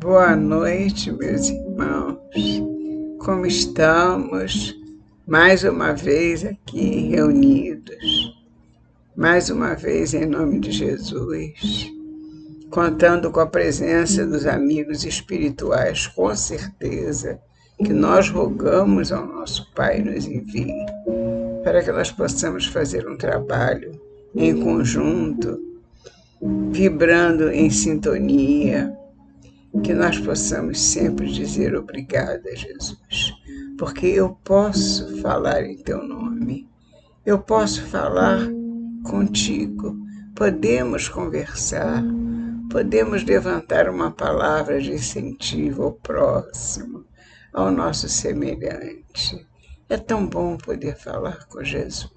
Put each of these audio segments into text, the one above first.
Boa noite, meus irmãos. Como estamos? Mais uma vez aqui reunidos, mais uma vez em nome de Jesus, contando com a presença dos amigos espirituais, com certeza, que nós rogamos ao nosso Pai nos envie, para que nós possamos fazer um trabalho em conjunto, vibrando em sintonia, que nós possamos sempre dizer obrigada, Jesus, porque eu posso falar em teu nome, eu posso falar contigo, podemos conversar, podemos levantar uma palavra de incentivo ao próximo, ao nosso semelhante. É tão bom poder falar com Jesus,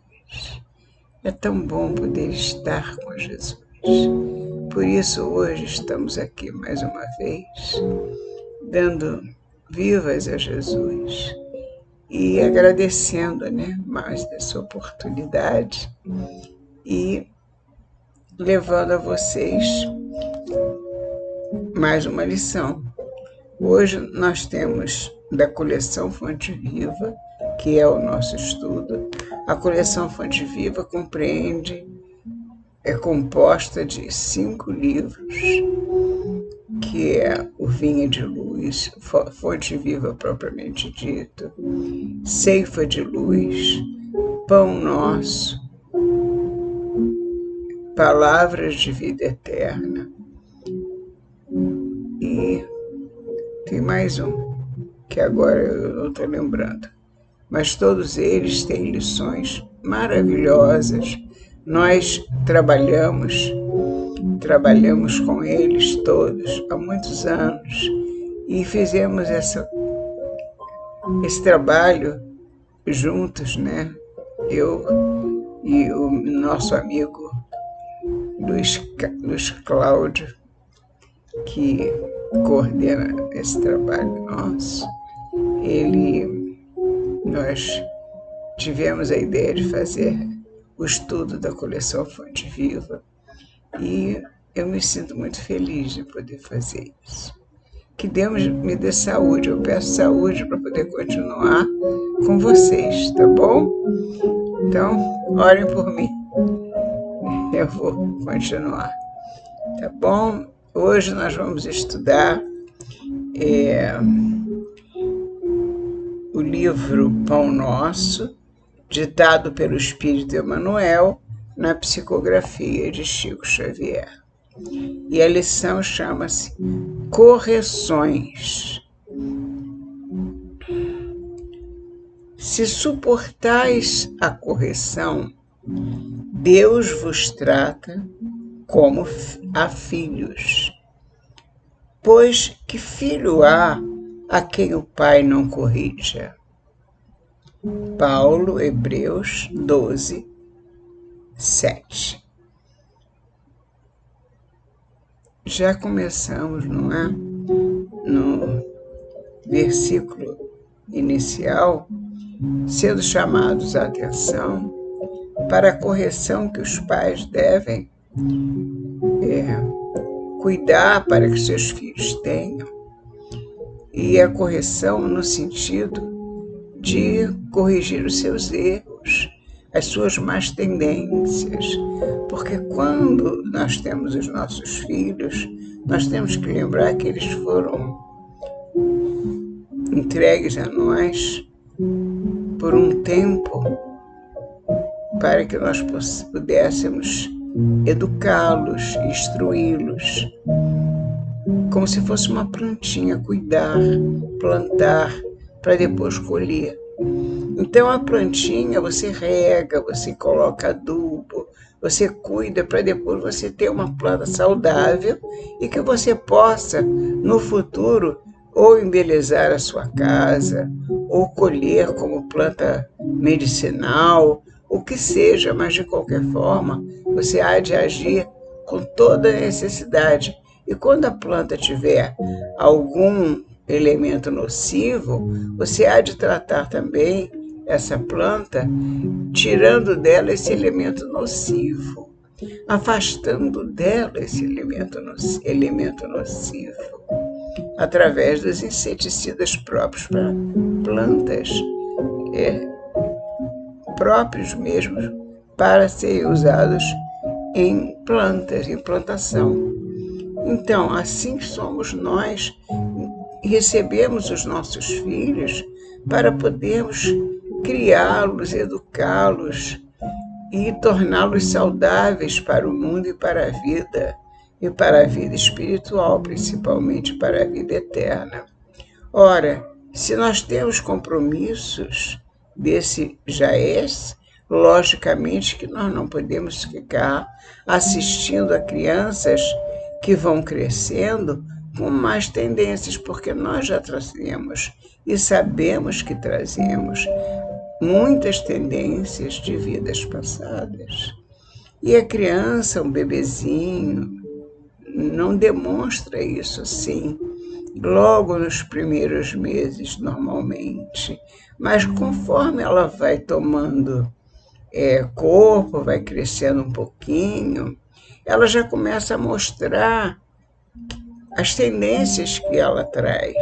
é tão bom poder estar com Jesus. Por isso, hoje estamos aqui mais uma vez, dando vivas a Jesus e agradecendo, mais dessa oportunidade e levando a vocês mais uma lição. Hoje nós temos da coleção Fonte Viva, que é o nosso estudo. A coleção Fonte Viva é composta de 5 livros, que é o Vinha de Luz, Fonte Viva propriamente dito, Ceifa de Luz, Pão Nosso, Palavras de Vida Eterna. E tem mais um, que agora eu não estou lembrando. Mas todos eles têm lições maravilhosas. Nós trabalhamos com eles todos há muitos anos e fizemos esse trabalho juntos, Eu e o nosso amigo Luiz Cláudio, que coordena esse trabalho nosso. Nós tivemos a ideia de fazer o estudo da coleção Fonte Viva e eu me sinto muito feliz de poder fazer isso. Que Deus me dê saúde, eu peço saúde para poder continuar com vocês, tá bom? Então, orem por mim, eu vou continuar, tá bom? Hoje nós vamos estudar o livro Pão Nosso, ditado pelo Espírito Emmanuel, na psicografia de Chico Xavier. E a lição chama-se Correções. Se suportais a correção, Deus vos trata como a filhos. Pois que filho há a quem o pai não corrija? Paulo, Hebreus 12, 7. Já começamos, não é? No versículo inicial, sendo chamados a atenção para a correção que os pais devem cuidar para que seus filhos tenham. E a correção no sentido de corrigir os seus erros, as suas más tendências. Porque quando nós temos os nossos filhos, nós temos que lembrar que eles foram entregues a nós por um tempo para que nós pudéssemos educá-los, instruí-los, como se fosse uma plantinha, cuidar, plantar, para depois colher. Então a plantinha você rega, você coloca adubo, você cuida para depois você ter uma planta saudável e que você possa, no futuro, ou embelezar a sua casa, ou colher como planta medicinal, o que seja, mas de qualquer forma, você há de agir com toda a necessidade. E quando a planta tiver algum elemento nocivo, você há de tratar também essa planta, tirando dela esse elemento nocivo. afastando dela esse elemento nocivo, através dos inseticidas próprios para plantas, próprios mesmos para serem usados em plantas, em plantação. Então, assim somos nós, recebemos os nossos filhos para podermos criá-los, educá-los e torná-los saudáveis para o mundo e para a vida espiritual, principalmente para a vida eterna. Ora, se nós temos compromissos desse jaez, logicamente que nós não podemos ficar assistindo a crianças que vão crescendo com más tendências, porque nós já trazemos e sabemos que trazemos muitas tendências de vidas passadas. E a criança, um bebezinho, não demonstra isso assim, logo nos primeiros meses, normalmente. Mas conforme ela vai tomando corpo, vai crescendo um pouquinho, ela já começa a mostrar as tendências que ela traz.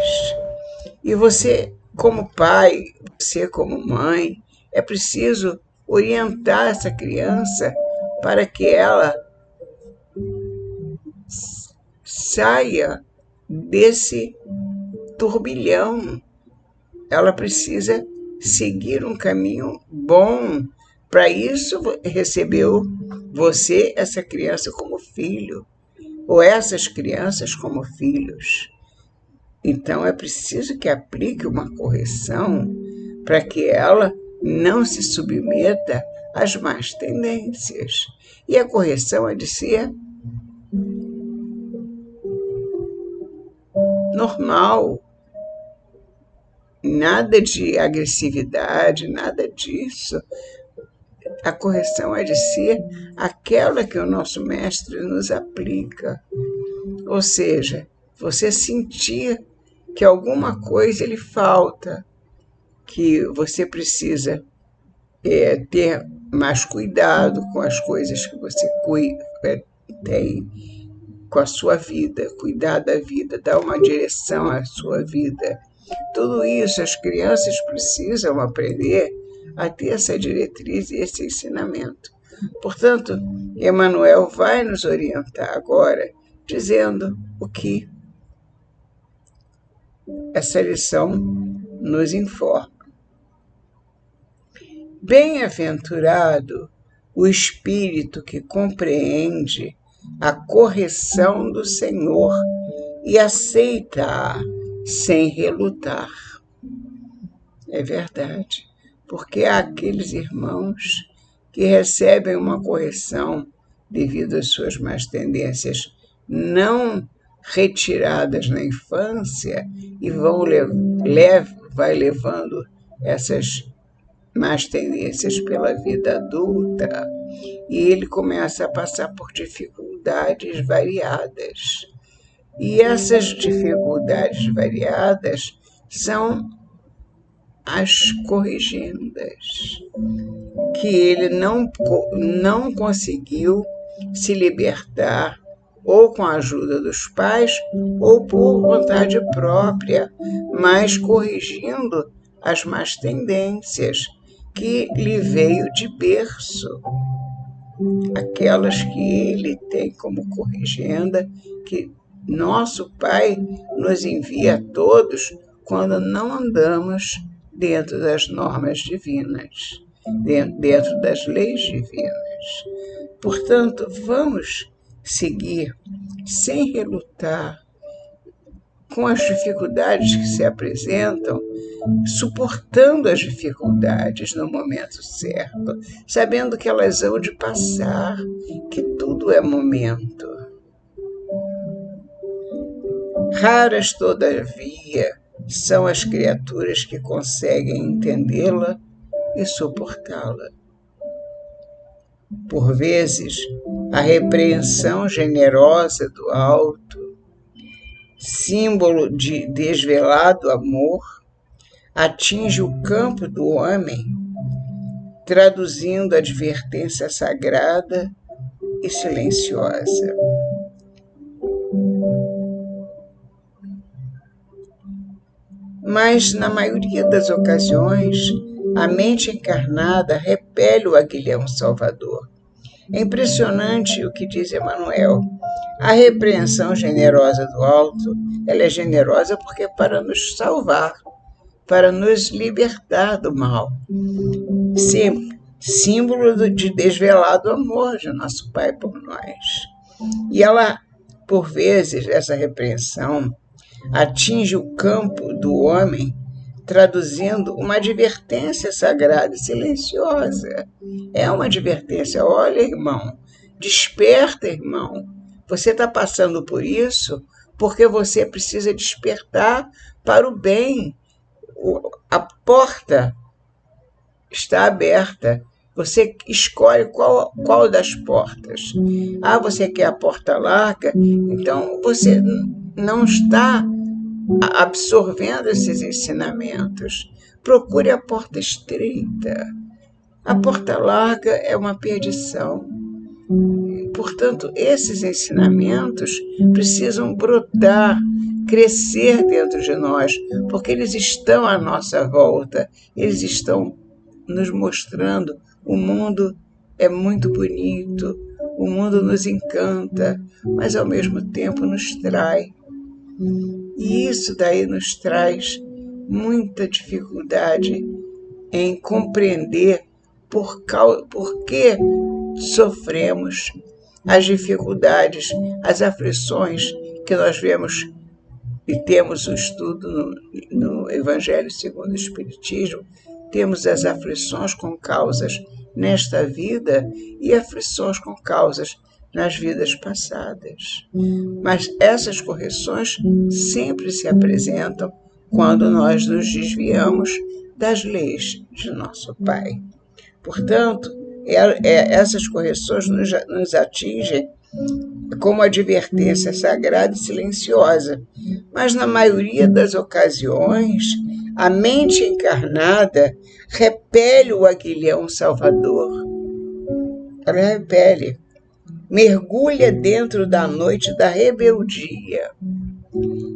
E você, como pai, você como mãe, é preciso orientar essa criança para que ela saia desse turbilhão. Ela precisa seguir um caminho bom. Para isso, recebeu você, essa criança, como filho, ou essas crianças como filhos. Então, é preciso que aplique uma correção para que ela não se submeta às más tendências. E a correção é de ser normal. Nada de agressividade, nada disso. A correção é de ser aquela que o nosso mestre nos aplica. Ou seja, você sentir que alguma coisa lhe falta, que você precisa ter mais cuidado com as coisas que você tem com a sua vida, cuidar da vida, dar uma direção à sua vida. Tudo isso as crianças precisam aprender a ter essa diretriz e esse ensinamento. Portanto, Emmanuel vai nos orientar agora, dizendo o que essa lição nos informa. Bem-aventurado o espírito que compreende a correção do Senhor e aceita-a sem relutar. É verdade, porque há aqueles irmãos que recebem uma correção devido às suas más tendências não retiradas na infância e vai levando essas más tendências pela vida adulta, e ele começa a passar por dificuldades variadas. E essas dificuldades variadas são as corrigendas, que ele não conseguiu se libertar, ou com a ajuda dos pais, ou por vontade própria, mas corrigindo as más tendências que lhe veio de berço, aquelas que ele tem como corrigenda, que nosso Pai nos envia a todos quando não andamos dentro das normas divinas, dentro das leis divinas. Portanto, vamos seguir sem relutar com as dificuldades que se apresentam, suportando as dificuldades no momento certo, sabendo que elas hão de passar, que tudo é momento. Raras, todavia, são as criaturas que conseguem entendê-la e suportá-la. Por vezes, a repreensão generosa do alto, símbolo de desvelado amor, atinge o campo do homem, traduzindo a advertência sagrada e silenciosa. Mas, na maioria das ocasiões, a mente encarnada repele o aguilhão salvador. É impressionante o que diz Emmanuel. A repreensão generosa do alto, ela é generosa porque é para nos salvar, para nos libertar do mal. Sim, símbolo de desvelado amor de nosso Pai por nós. E ela, por vezes, essa repreensão atinge o campo do homem, traduzindo uma advertência sagrada e silenciosa. É uma advertência. Olha, irmão, desperta, irmão. Você está passando por isso porque você precisa despertar para o bem. A porta está aberta. Você escolhe qual das portas. Ah, você quer a porta larga? Então você não está absorvendo esses ensinamentos. Procure a porta estreita. A porta larga é uma perdição. Portanto, esses ensinamentos precisam brotar, crescer dentro de nós, porque eles estão à nossa volta, eles estão nos mostrando o mundo é muito bonito, o mundo nos encanta, mas ao mesmo tempo nos trai. E isso daí nos traz muita dificuldade em compreender por que sofremos as dificuldades, as aflições que nós vemos e temos o estudo no Evangelho segundo o Espiritismo, temos as aflições com causas nesta vida e aflições com causas nas vidas passadas. Mas essas correções sempre se apresentam quando nós nos desviamos das leis de nosso Pai. Portanto, essas correções nos atingem como advertência sagrada e silenciosa, mas na maioria das ocasiões, a mente encarnada repele o aguilhão salvador. Ela repele, mergulha dentro da noite da rebeldia,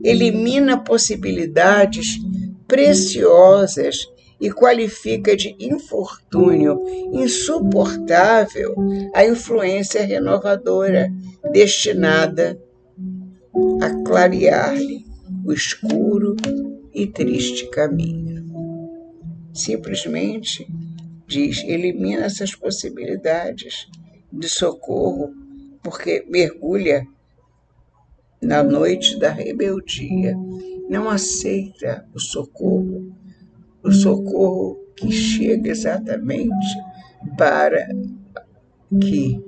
elimina possibilidades preciosas e qualifica de infortúnio insuportável a influência renovadora destinada a clarear-lhe o escuro e triste caminho. Simplesmente diz, elimina essas possibilidades de socorro, porque mergulha na noite da rebeldia, não aceita o socorro que chega exatamente para que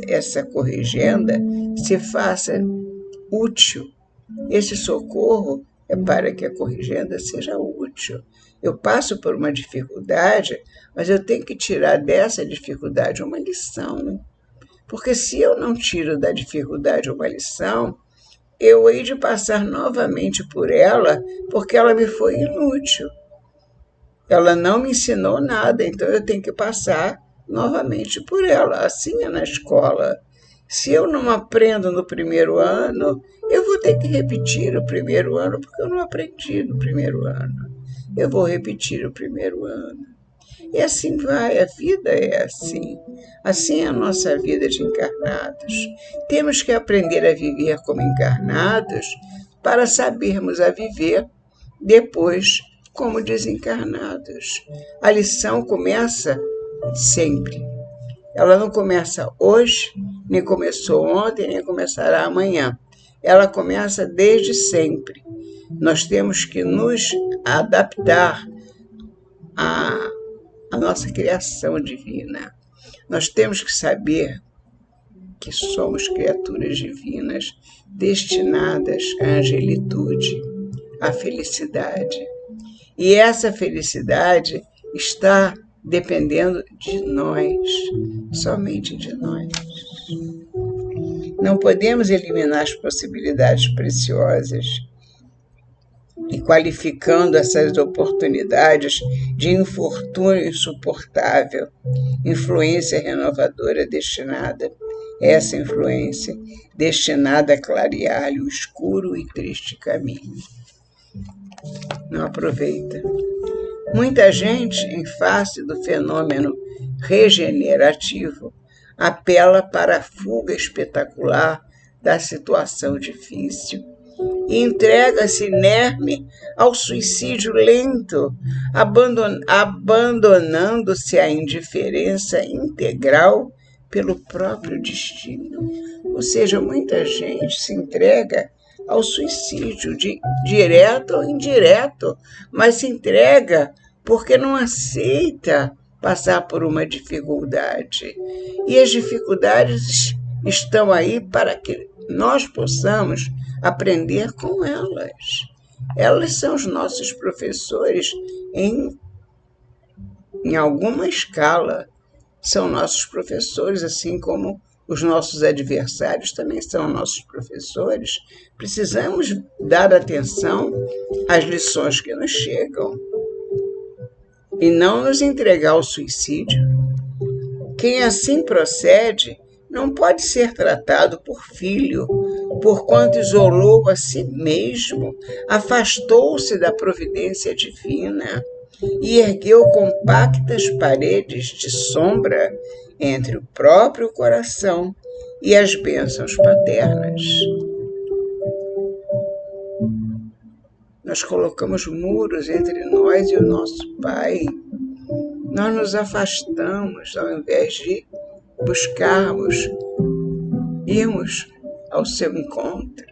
essa corrigenda se faça útil. Esse socorro é para que a corrigenda seja útil. Eu passo por uma dificuldade, mas eu tenho que tirar dessa dificuldade uma lição. Porque se eu não tiro da dificuldade uma lição, eu hei de passar novamente por ela, porque ela me foi inútil. Ela não me ensinou nada, então eu tenho que passar novamente por ela. Assim é na escola. Se eu não aprendo no primeiro ano, eu vou ter que repetir o primeiro ano, porque eu não aprendi no primeiro ano. Eu vou repetir o primeiro ano. E assim vai, a vida é assim. Assim é a nossa vida de encarnados. Temos que aprender a viver como encarnados para sabermos a viver depois como desencarnados. A lição começa sempre. Ela não começa hoje, nem começou ontem, nem começará amanhã. Ela começa desde sempre. Nós temos que nos adaptar à nossa criação divina. Nós temos que saber que somos criaturas divinas destinadas à angelitude, à felicidade. E essa felicidade está dependendo de nós, somente de nós. Não podemos eliminar as possibilidades preciosas e qualificando essas oportunidades de infortúnio insuportável, influência renovadora destinada essa influência destinada a clarear-lhe o escuro e triste caminho. Não aproveita. Muita gente, em face do fenômeno regenerativo, apela para a fuga espetacular da situação difícil e entrega-se inerme ao suicídio lento, abandonando-se à indiferença integral pelo próprio destino. Ou seja, muita gente se entrega ao suicídio, direto ou indireto, mas se entrega porque não aceita passar por uma dificuldade. E as dificuldades estão aí para que nós possamos aprender com elas. Elas são os nossos professores em alguma escala. São nossos professores, assim como os nossos adversários também são nossos professores. Precisamos dar atenção às lições que nos chegam e não nos entregar ao suicídio. Quem assim procede não pode ser tratado por filho, porquanto isolou a si mesmo, afastou-se da providência divina e ergueu compactas paredes de sombra entre o próprio coração e as bênçãos paternas. Nós colocamos muros entre nós e o nosso Pai. Nós nos afastamos ao invés de buscarmos, irmos ao seu encontro.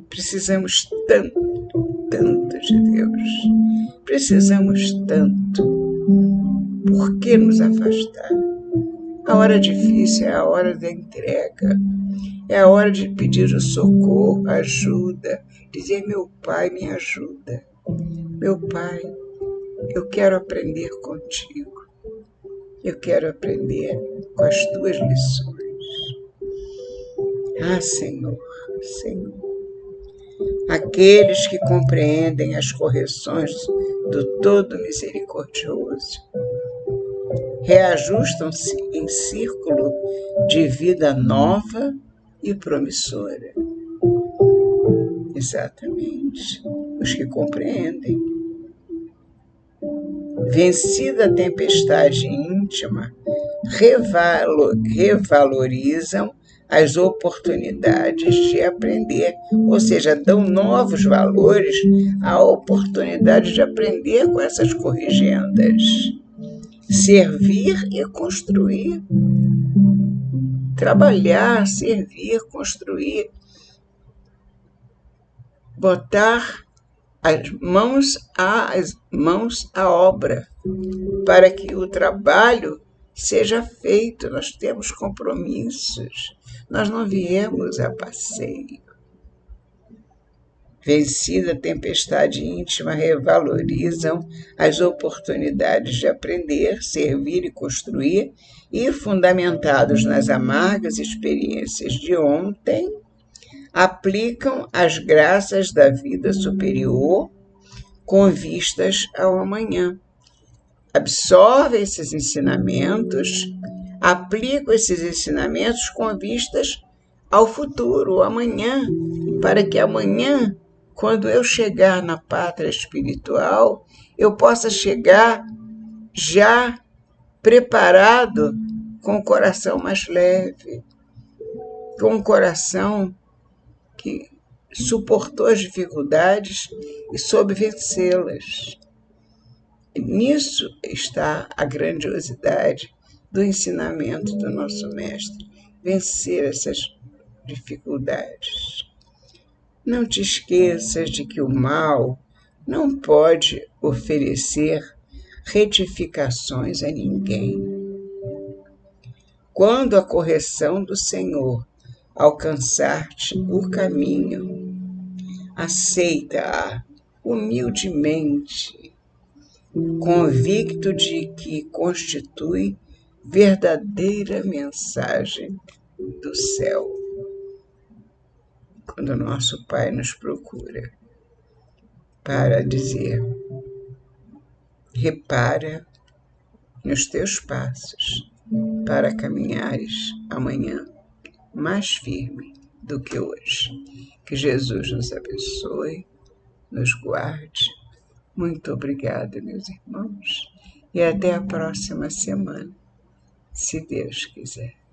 Precisamos tanto de Deus. Precisamos tanto. Por que nos afastar? A hora difícil é a hora da entrega. É a hora de pedir o socorro, ajuda. Dizer, meu Pai, me ajuda. Meu Pai, eu quero aprender contigo. Eu quero aprender com as tuas lições. Ah, Senhor, Senhor. Aqueles que compreendem as correções do Todo Misericordioso reajustam-se em círculo de vida nova e promissora. Exatamente, os que compreendem. Vencida a tempestade íntima, revalorizam as oportunidades de aprender, ou seja, dão novos valores à oportunidade de aprender com essas corrigendas. Servir e construir. Trabalhar, servir, construir. Botar as mãos à obra, para que o trabalho seja feito. Nós temos compromissos, nós não viemos a passeio. Vencida a tempestade íntima, revalorizam as oportunidades de aprender, servir e construir, e, fundamentados nas amargas experiências de ontem, aplicam as graças da vida superior com vistas ao amanhã. Absorvem esses ensinamentos, aplicam esses ensinamentos com vistas ao futuro, ao amanhã, para que amanhã, quando eu chegar na pátria espiritual, eu possa chegar já preparado, com o coração mais leve, com o coração que suportou as dificuldades e soube vencê-las. Nisso está a grandiosidade do ensinamento do nosso Mestre, vencer essas dificuldades. Não te esqueças de que o mal não pode oferecer retificações a ninguém. Quando a correção do Senhor alcançar-te o caminho, aceita-a humildemente, convicto de que constitui verdadeira mensagem do céu. Quando nosso Pai nos procura para dizer, repara nos teus passos, para caminhares amanhã mais firme do que hoje. Que Jesus nos abençoe, nos guarde. Muito obrigada, meus irmãos, e até a próxima semana, se Deus quiser.